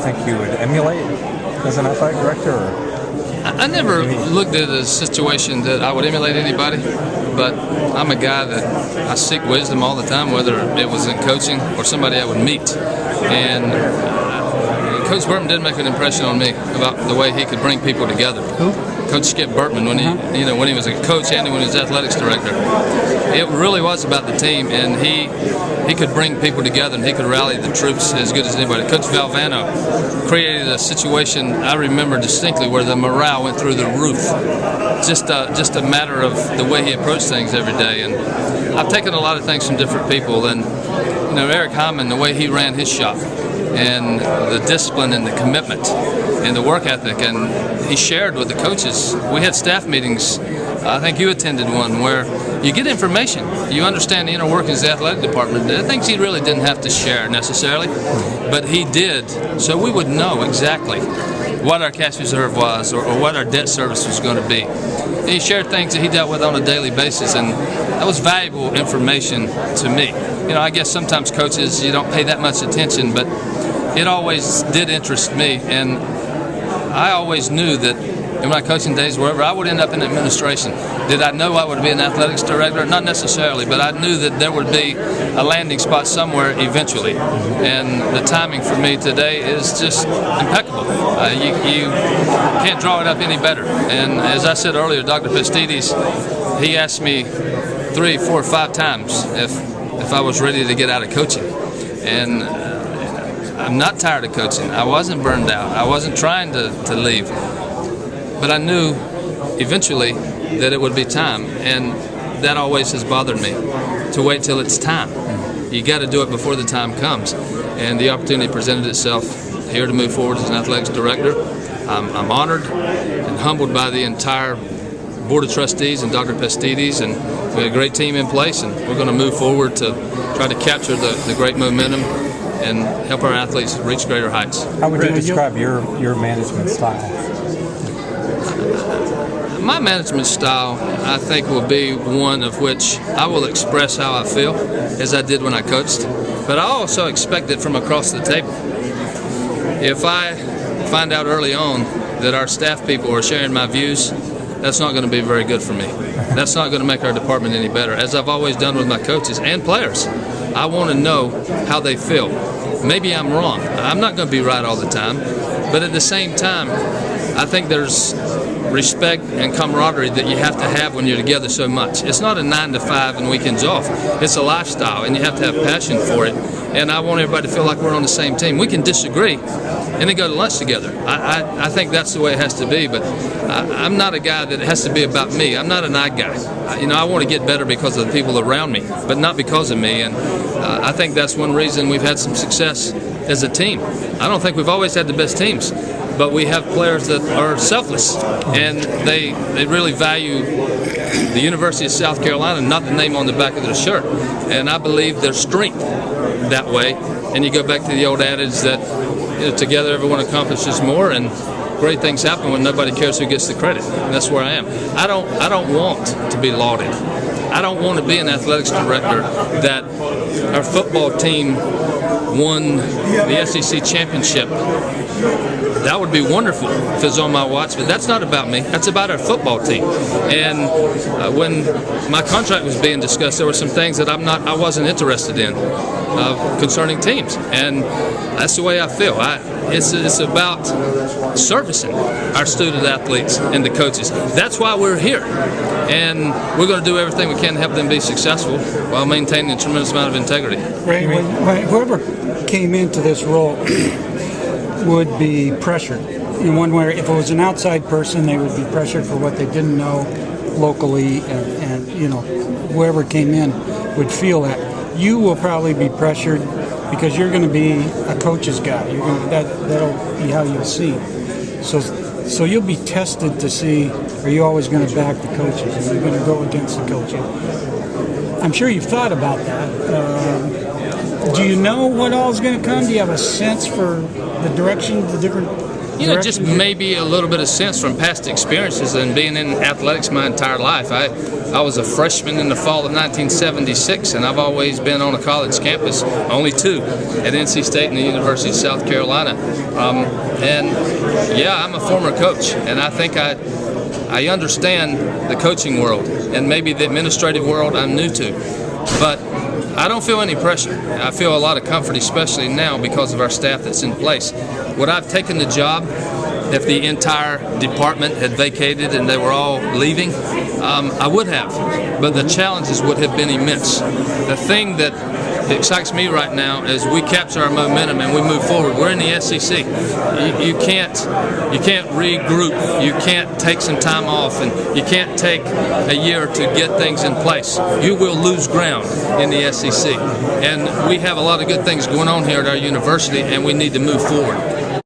think you would emulate as an athletic director? Or? I never looked at a situation that I would emulate anybody, but I'm a guy that I seek wisdom all the time, whether it was in coaching or somebody I would meet. And Coach Burtman did make an impression on me about the way he could bring people together. Who? Coach Skip Burtman, when he was a coach and when he was athletics director, it really was about the team, and he could bring people together and he could rally the troops as good as anybody. Coach Valvano created a situation I remember distinctly where the morale went through the roof. Just a matter of the way he approached things every day. And I've taken a lot of things from different people, and Eric Hyman, the way he ran his shop, and the discipline and the commitment and the work ethic, and he shared with the coaches. We had staff meetings. I think you attended one where you get information. You understand the inner workings of the athletic department. The things he really didn't have to share necessarily, but he did, so we would know exactly what our cash reserve was or what our debt service was going to be. And he shared things that he dealt with on a daily basis, and that was valuable information to me. I guess sometimes coaches, you don't pay that much attention, but it always did interest me, and I always knew that in my coaching days, wherever I would end up in administration. Did I know I would be an athletics director? Not necessarily, but I knew that there would be a landing spot somewhere eventually. And the timing for me today is just impeccable. You can't draw it up any better. And as I said earlier, Dr. Pastides, he asked me 3, 4, 5 times if I was ready to get out of coaching. And I'm not tired of coaching. I wasn't burned out. I wasn't trying to leave. But I knew eventually that it would be time, and that always has bothered me, to wait till it's time. You got to do it before the time comes, and the opportunity presented itself here to move forward as an athletics director. I'm honored and humbled by the entire Board of Trustees and Dr. Pastides, and we had a great team in place, and we're going to move forward to try to capture the great momentum and help our athletes reach greater heights. How would you describe your management style? My management style, I think, will be one of which I will express how I feel, as I did when I coached, but I also expect it from across the table. If I find out early on that our staff people are sharing my views, that's not going to be very good for me. That's not going to make our department any better. As I've always done with my coaches and players, I want to know how they feel. Maybe I'm wrong. I'm not going to be right all the time, but at the same time, I think there's respect and camaraderie that you have to have when you're together so much. It's not a 9 to 5 and weekends off. It's a lifestyle, and you have to have passion for it. And I want everybody to feel like we're on the same team. We can disagree and then go to lunch together. I think that's the way it has to be, but I'm not a guy that it has to be about me. I'm not an I guy. I want to get better because of the people around me, but not because of me. And I think that's one reason we've had some success as a team. I don't think we've always had the best teams, but we have players that are selfless, and they really value the University of South Carolina, not the name on the back of their shirt. And I believe their strength that way. And you go back to the old adage that together everyone accomplishes more, and great things happen when nobody cares who gets the credit. And that's where I am. I don't want to be lauded. I don't want to be an athletics director that our football team won the SEC championship. That would be wonderful if it was on my watch, but that's not about me. That's about our football team. And when my contract was being discussed, there were some things that I wasn't interested in concerning teams, and that's the way I feel. It's about servicing our student athletes and the coaches. That's why we're here, and we're going to do everything we can to help them be successful while maintaining a tremendous amount of integrity. Ray, whoever came into this role would be pressured in one way. If it was an outside person, they would be pressured for what they didn't know locally, and whoever came in would feel that. You will probably be pressured because you're going to be a coach's guy. That'll be how you'll see. So you'll be tested to see, are you always going to back the coaches? Are you going to go against the coaches? I'm sure you've thought about that. Do you know what all is going to come? Do you have a sense for the direction, the different just maybe a little bit of sense from past experiences and being in athletics my entire life. I was a freshman in the fall of 1976, and I've always been on a college campus, only two, at NC State and the University of South Carolina. And yeah, I'm a former coach, and I think I understand the coaching world, and maybe the administrative world I'm new to. But I don't feel any pressure. I feel a lot of comfort, especially now because of our staff that's in place. Would I have taken the job if the entire department had vacated and they were all leaving? I would have, but the challenges would have been immense. The thing that excites me right now is we capture our momentum and we move forward. We're in the SEC. You can't regroup. You can't take some time off, and you can't take a year to get things in place. You will lose ground in the SEC, and we have a lot of good things going on here at our university, and we need to move forward.